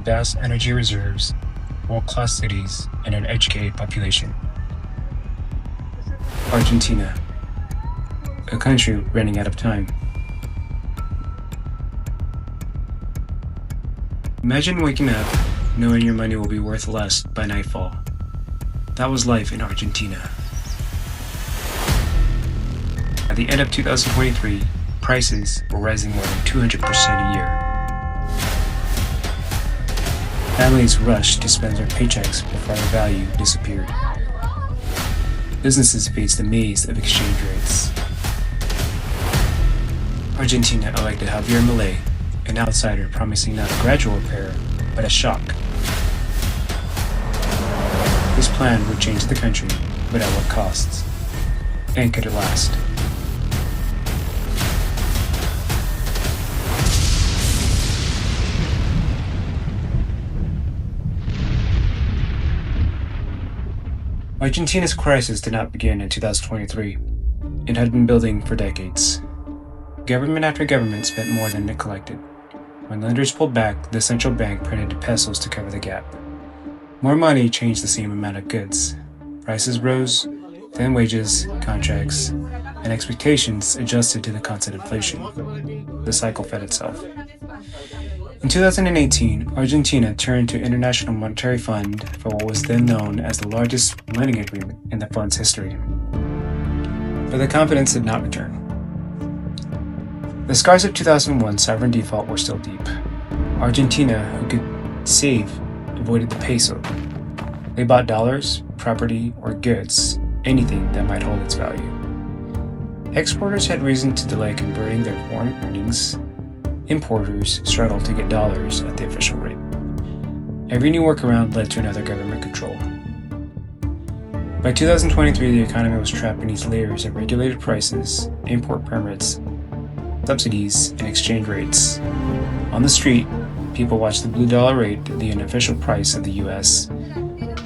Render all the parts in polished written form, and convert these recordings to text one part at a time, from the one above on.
vast energy reserves, world-class cities, and an educated population. Argentina, a country running out of time. Imagine waking up knowing your money will be worth less by nightfall. That was life in Argentina. At the end of 2023, prices were rising more than 200% a year. Families rushed to spend their paychecks before their value disappeared. Businesses faced a maze of exchange rates. Argentina elected Javier Milei, an outsider promising not a gradual repair, but a shock. His plan would change the country, but at what costs? And could it last? Argentina's crisis did not begin in 2023. It had been building for decades. Government after government spent more than it collected. When lenders pulled back, the central bank printed pesos to cover the gap. More money changed the same amount of goods. Prices rose, then wages, contracts, and expectations adjusted to the constant inflation. The cycle fed itself. In 2018, Argentina turned to International Monetary Fund for what was then known as the largest lending agreement in the fund's history. But the confidence did not return. The scars of 2001 sovereign default were still deep. Argentina, who could save, avoided the peso. They bought dollars, property, or goods, anything that might hold its value. Exporters had reason to delay converting their foreign earnings. Importers struggled to get dollars at the official rate. Every new workaround led to another government control. By 2023, the economy was trapped beneath layers of regulated prices, import permits, subsidies, and exchange rates. On the street, people watched the blue dollar rate, the unofficial price of the U.S.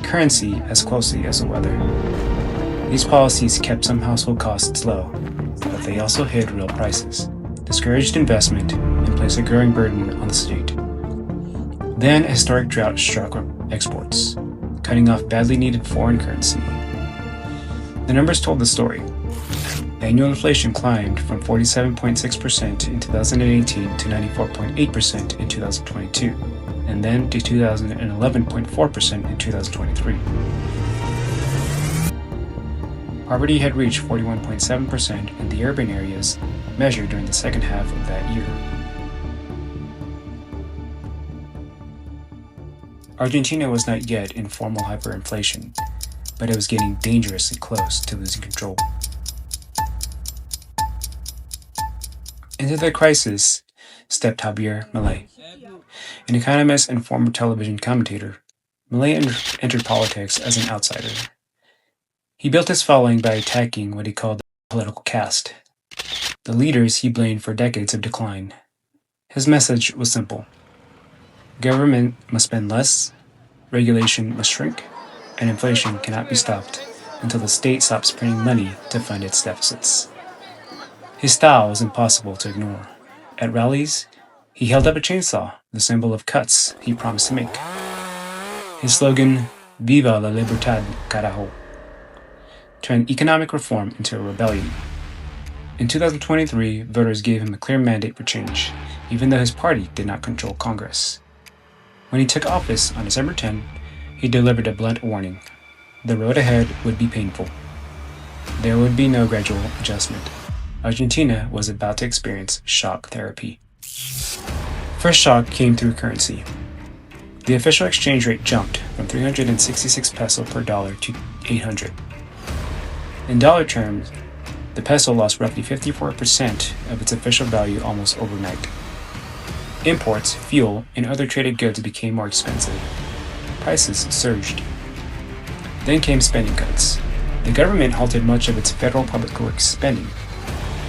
currency, as closely as the weather. These policies kept some household costs low, but they also hid real prices, discouraged investment, and placed a growing burden on the state. Then a historic drought struck exports, cutting off badly needed foreign currency. The numbers told the story. Annual inflation climbed from 47.6% in 2018 to 94.8% in 2022, and then to 2011.4% in 2023. Poverty had reached 41.7% in the urban areas measured during the second half of that year. Argentina was not yet in formal hyperinflation, but it was getting dangerously close to losing control. Into the crisis stepped Javier Milei. An economist and former television commentator, Milei entered politics as an outsider. He built his following by attacking what he called the political caste, the leaders he blamed for decades of decline. His message was simple. Government must spend less, regulation must shrink, and inflation cannot be stopped until the state stops printing money to fund its deficits. His style was impossible to ignore. At rallies, he held up a chainsaw, the symbol of cuts he promised to make. His slogan, Viva la libertad, carajo, turned economic reform into a rebellion. In 2023, voters gave him a clear mandate for change, even though his party did not control Congress. When he took office on December 10, he delivered a blunt warning. The road ahead would be painful. There would be no gradual adjustment. Argentina was about to experience shock therapy. First shock came through currency. The official exchange rate jumped from 366 peso per dollar to 800. In dollar terms, the peso lost roughly 54% of its official value almost overnight. Imports, fuel, and other traded goods became more expensive. Prices surged. Then came spending cuts. The government halted much of its federal public works spending.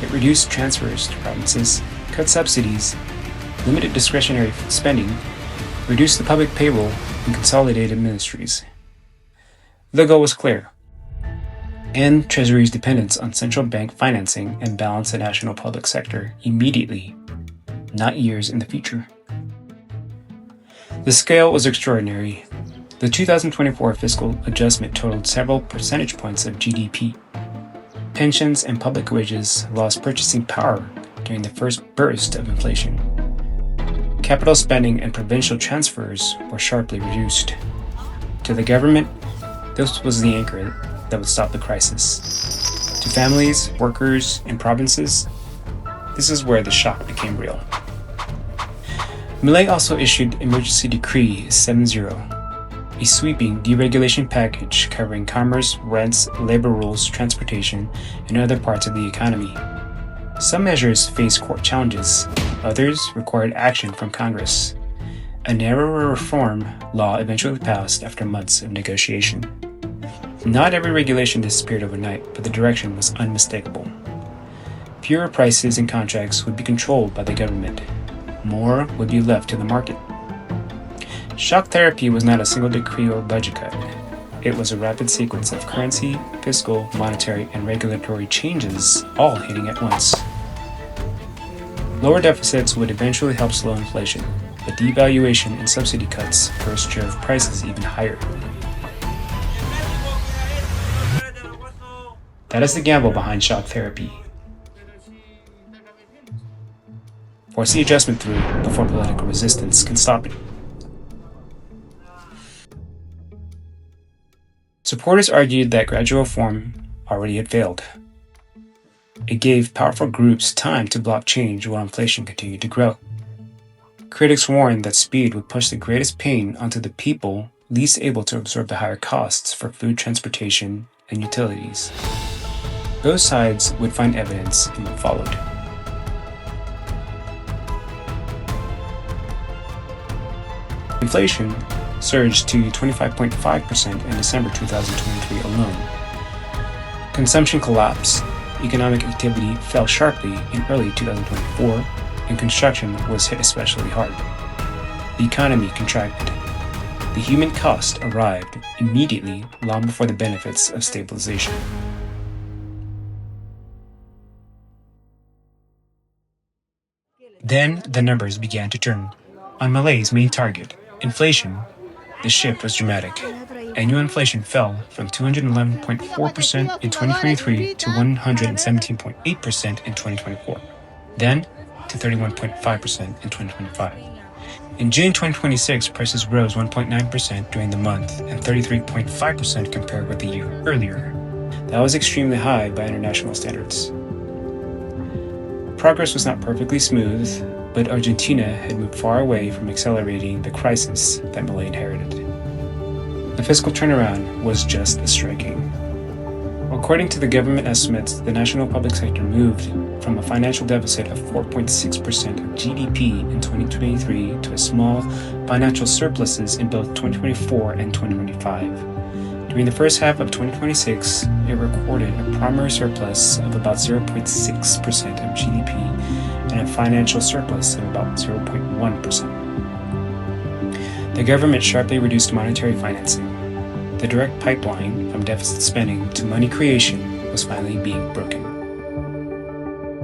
It reduced transfers to provinces, cut subsidies, limited discretionary spending, reduced the public payroll, and consolidated ministries. The goal was clear. End Treasury's dependence on central bank financing and balance the national public sector immediately, not years in the future. The scale was extraordinary. The 2024 fiscal adjustment totaled several percentage points of GDP. Pensions and public wages lost purchasing power during the first burst of inflation. Capital spending and provincial transfers were sharply reduced. To the government, this was the anchor that would stop the crisis. To families, workers, and provinces, this is where the shock became real. Milei also issued Emergency Decree 70, a sweeping deregulation package covering commerce, rents, labor rules, transportation, and other parts of the economy. Some measures faced court challenges, others required action from Congress. A narrower reform law eventually passed after months of negotiation. Not every regulation disappeared overnight, but the direction was unmistakable. Fewer prices and contracts would be controlled by the government. More would be left to the market. Shock therapy was not a single decree or budget cut. It was a rapid sequence of currency, fiscal, monetary, and regulatory changes, all hitting at once. Lower deficits would eventually help slow inflation, but devaluation and subsidy cuts first drove prices even higher. That is the gamble behind shock therapy. Force the adjustment through before political resistance can stop it. Supporters argued that gradual reform already had failed. It gave powerful groups time to block change while inflation continued to grow. Critics warned that speed would push the greatest pain onto the people least able to absorb the higher costs for food, transportation, and utilities. Both sides would find evidence in what followed. Inflation surged to 25.5% in December 2023 alone. Consumption collapsed, economic activity fell sharply in early 2024, and construction was hit especially hard. The economy contracted. The human cost arrived immediately, long before the benefits of stabilization. Then the numbers began to turn. On Milei's main target, inflation, the shift was dramatic. Annual inflation fell from 211.4% in 2023 to 117.8% in 2024, then to 31.5% in 2025. In June 2026, prices rose 1.9% during the month and 33.5% compared with the year earlier. That was extremely high by international standards. Progress was not perfectly smooth, but Argentina had moved far away from accelerating the crisis that Milei inherited. The fiscal turnaround was just as striking. According to the government estimates, the national public sector moved from a financial deficit of 4.6% of GDP in 2023 to a small financial surpluses in both 2024 and 2025. During the first half of 2026, it recorded a primary surplus of about 0.6% of GDP and a financial surplus of about 0.1%. The government sharply reduced monetary financing. The direct pipeline from deficit spending to money creation was finally being broken.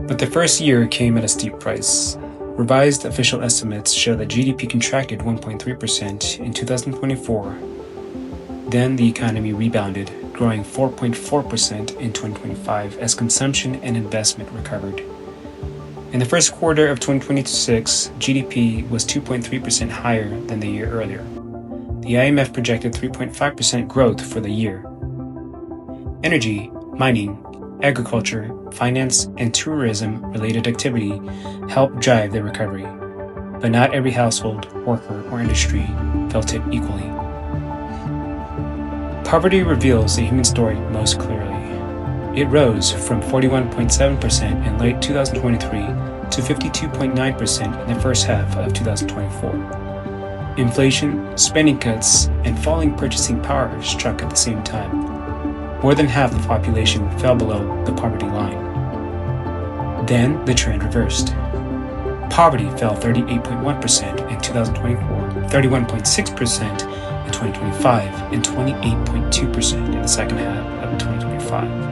But the first year came at a steep price. Revised official estimates show that GDP contracted 1.3% in 2024. Then the economy rebounded, growing 4.4% in 2025 as consumption and investment recovered. In the first quarter of 2026, GDP was 2.3% higher than the year earlier. The IMF projected 3.5% growth for the year. Energy, mining, agriculture, finance, and tourism-related activity helped drive the recovery, but not every household, worker, or industry felt it equally. Poverty reveals the human story most clearly. It rose from 41.7% in late 2023 to 52.9% in the first half of 2024. Inflation, spending cuts, and falling purchasing power struck at the same time. More than half the population fell below the poverty line. Then the trend reversed. Poverty fell 38.1% in 2024, 31.6% in 2025, and 28.2% in the second half of 2025.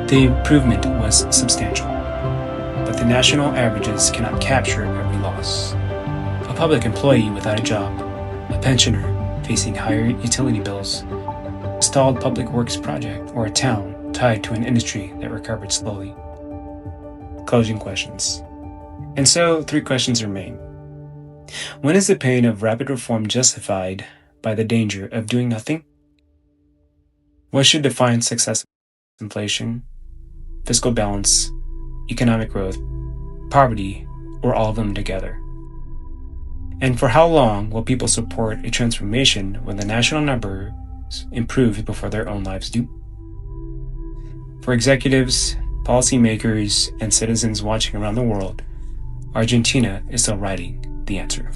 The improvement was substantial, but the national averages cannot capture every loss. A public employee without a job, a pensioner facing higher utility bills, a stalled public works project, or a town tied to an industry that recovered slowly. Closing questions. And so, 3 questions remain. When is the pain of rapid reform justified by the danger of doing nothing? What should define success? Inflation, fiscal balance, economic growth, poverty, or all of them together? And for how long will people support a transformation when the national numbers improve before their own lives do? For executives, policymakers, and citizens watching around the world, Argentina is still writing the answer.